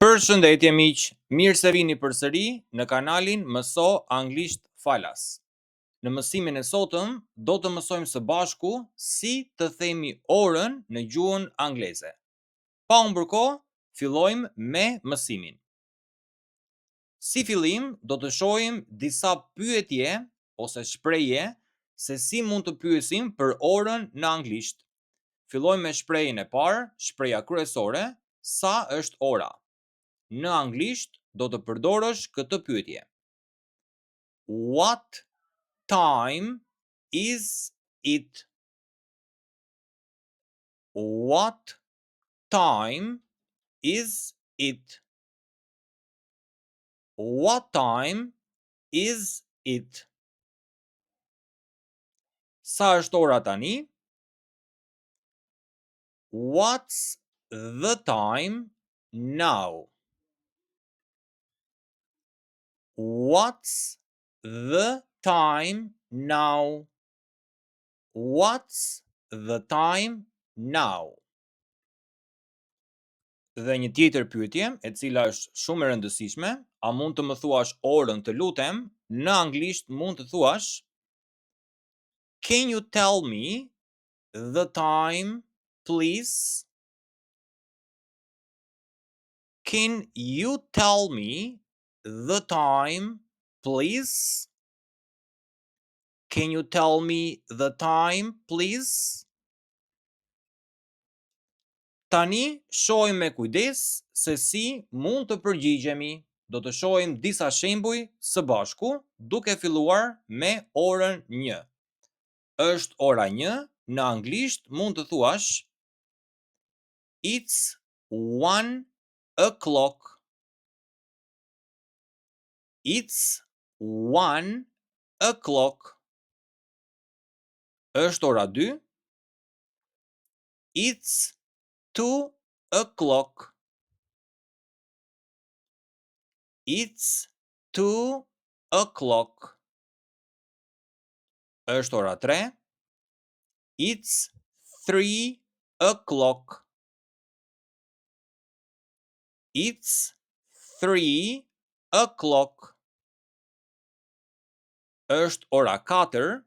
Përshëndetje miq, mirë se vini përsëri në kanalin Mëso Anglisht Falas. Në mësimin e sotëm do të mësojmë së bashku si të themi orën në gjuhën angleze. Pa humbur kohë, fillojmë me mësimin. Si fillim, do të shohim disa pyetje ose shprehje se si mund të pyesim për orën në anglisht. Fillojmë me shprehjen e parë, shpreha kryesore, sa është ora? Në anglisht do të përdorësh këtë pyetje. What time is it? What time is it? What time is it? Sa është ora tani? What's the time now? What's the time now? What's the time now? Dhe një tjetër pyetje, e cila është shumë e rëndësishme, a mund të më thuash orën, të lutem? Në anglisht mund të thuash Can you tell me the time, please? Can you tell me the time, please? Can you tell me the time, please? Tani shohim me kujdes se si mund të përgjigjemi. Do të shohim disa shembuj së bashku, duke filluar me orën 1. Është ora 1, në anglisht mund të thuash It's 1 o'clock. It's 1 o'clock. Është ora 2. It's 2 o'clock. It's 2 o'clock. Është ora 3. It's 3 o'clock. It's 3 o'clock. Është ora 4.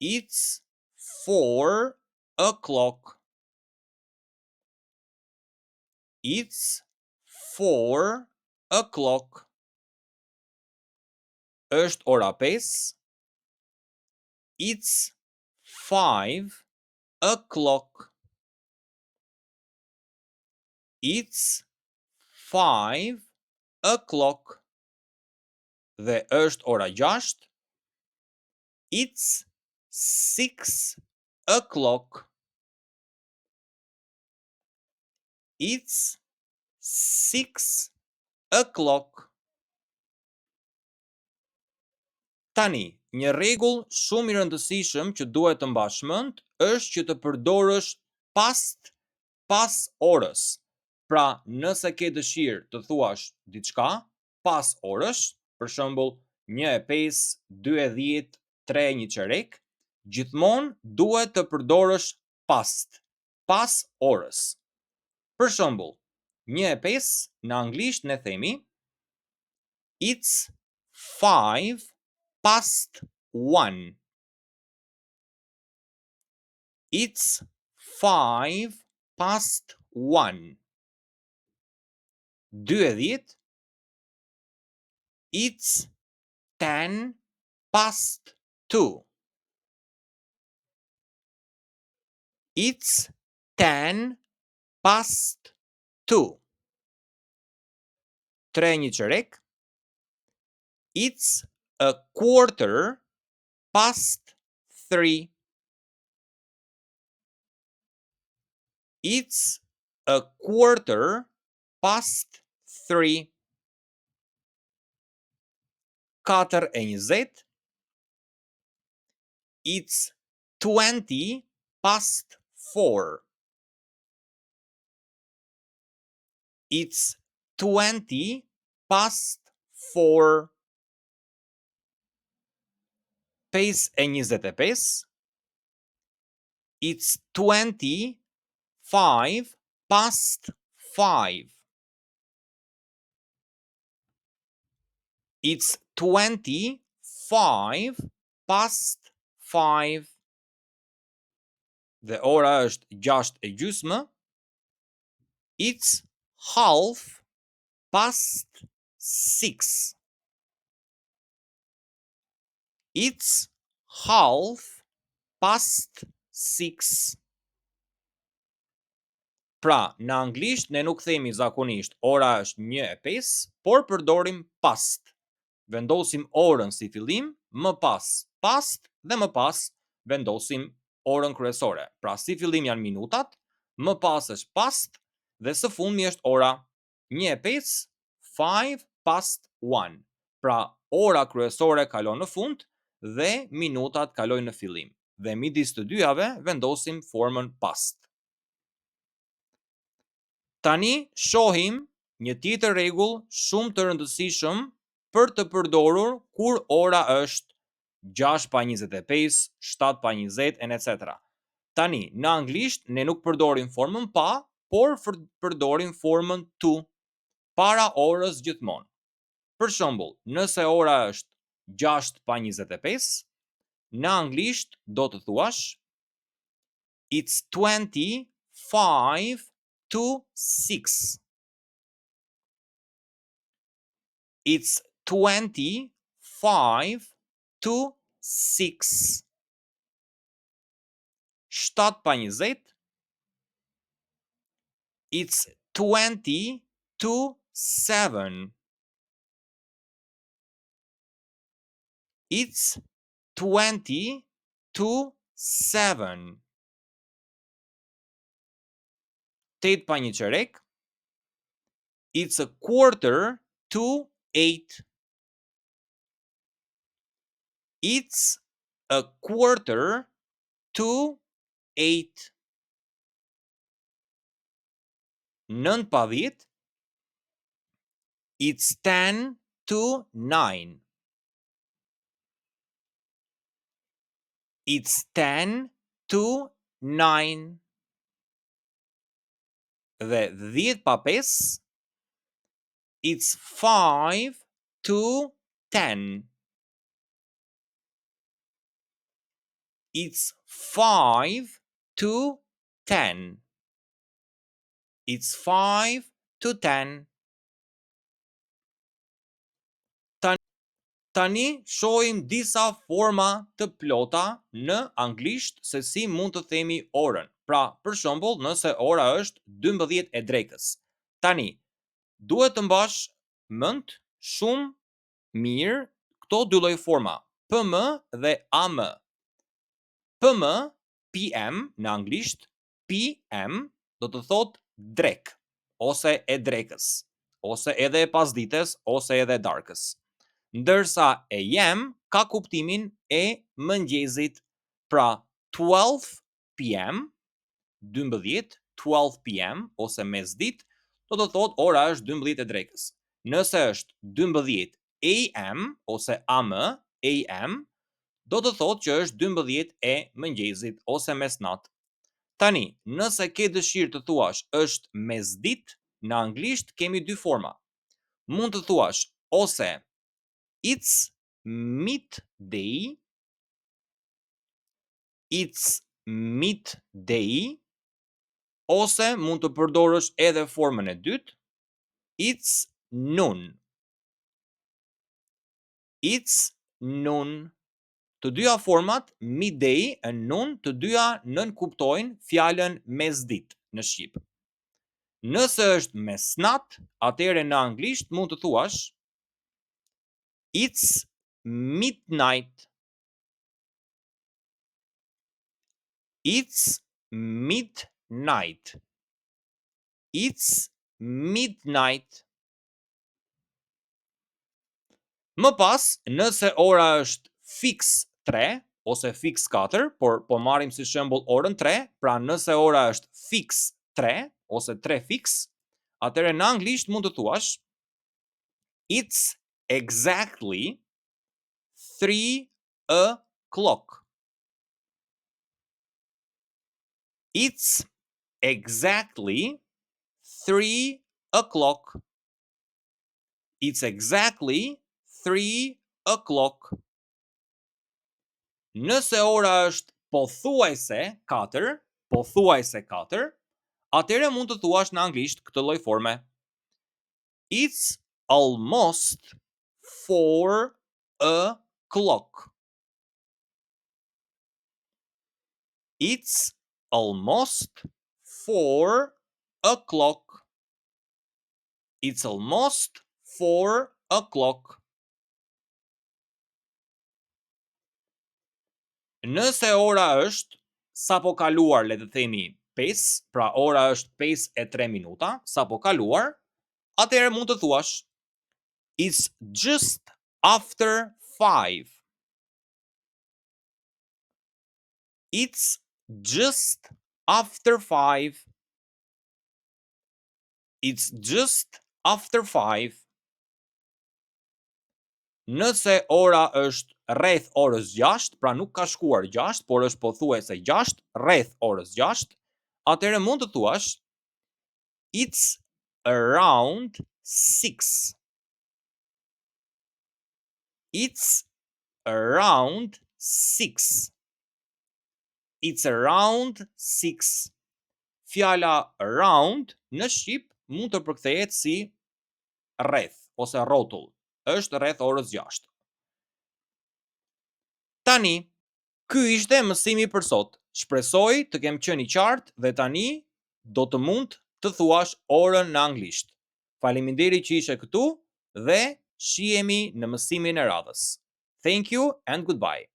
It's 4 o'clock. It's 4 o'clock. Është ora 5. It's 5 o'clock. It's 5 o'clock. Dhe është ora 6. It's 6 o'clock. It's 6 o'clock. Tani, një rregull shumë i rëndësishëm që duhet të mbash mend është që të përdorësh past pas orës. Pra, nëse ke dëshirë të thuash diçka pas orës, për shembull 1:05, 2:10, 3:15, gjithmonë duhet të përdorësh past, pas orës. Për shembull, 1:05 në anglisht ne themi It's 5 past 1. It's 5 past 1. 2:10 It's 10 past 2. It's 10 past 2. 3:15 It's a quarter past 3. It's a quarter past 3. 4:20 It's 20 past 4. It's 20 past 4. 5:25 It's 25 past 5. It's 25 past 5. Dhe ora është 6:30. It's half past 6. It's half past 6. Pra, në anglisht ne nuk themi zakonisht ora është 1:05, por përdorim past. Vendosim orën si fillim, më pas past dhe më pas vendosim orën kryesore. Pra, si fillim janë minutat, më pas është past dhe së fundmi është ora 1:05, 5 past 1. Pra, ora kryesore kalon në fund dhe minutat kalojnë në fillim. Dhe midis të dyjave vendosim formën past. Tani shohim një tjetër rregull shumë të rëndësishëm për të përdorur kur ora është 6:25, 7:20 etc. Tani, në anglisht ne nuk përdorim formën pa, por përdorim formën to para orës gjithmonë. Për shembull, nëse ora është 6:25, në anglisht do të thuash It's 25 to 6. It's 25 to 6. 7:20. It's 20 to 7. It's 20 to 7. 8:15. It's a quarter to 8. It's a quarter to 8. 9:10. It's 10 to 9. It's 10 to 9. Dhe 10:05. It's 5 to 10. It's 5 to 10. It's 5 to 10. Tani shohim disa forma të plota në anglisht se si mund të themi orën. Pra, për shembull, nëse ora është 12 e drekës. Tani, duhet të mbash mend shumë mirë këto dy lloj forma, PM dhe AM. PM, PM në anglisht, PM do të thotë drek, ose e drekës, ose edhe e pasdites, ose edhe e darkës. Ndërsa AM ka kuptimin e mëngjesit, pra 12 PM, 12 PM, ose mesdit, do të thotë ora është 12 e drekës. Nëse është 12 AM, ose AM, AM, do të thotë që është 12 e mëngjesit, ose mesnat. Tani, nëse ke dëshirë të thuash është mesdit, në anglisht kemi dy forma. Mund të thuash ose It's midday. It's midday. Ose mund të përdorësh edhe formën e dytë. It's noon. It's noon. Të dyja format, midday e noon, të dyja nënkuptojnë fjalën mesditë në shqip. Nëse është mesnat, atëherë në anglisht mund të thuash It's midnight. It's midnight. It's midnight. Më pas, nëse ora është fix 3 ose fix 4, por po marrim si shembull orën 3, pra nëse ora është fix 3 ose 3 fix, atëherë në anglisht mund të thuash It's exactly 3 o'clock. It's exactly 3 o'clock. It's exactly 3 o'clock. Nëse ora është pothuajse 4, atëherë mund të thuash në anglisht këtë lloj forme. It's almost 4 o'clock. It's almost 4 o'clock. It's almost 4 o'clock. Nëse ora është sapo kaluar, le të themi 5, pra ora është 5:03 minuta, sapo kaluar, atëherë mund të thuash it's just after 5. It's just after 5. It's just after 5. Nëse ora është rreth orës 6, pra nuk ka shkuar 6, por është pothuajse 6, rreth orës 6, atëherë mund të thuash it's around 6. It's around 6. It's around 6. Fjala around në shqip mund të përkthehet si rreth ose rrotull. Është rreth orës 6. Tani, ky ishte mësimi për sot. Shpresoj të kem qenë i qartë dhe tani do të mund të thuash orën në anglisht. Faleminderit që ishe këtu dhe shihemi në mësimin e radhës. Thank you and goodbye.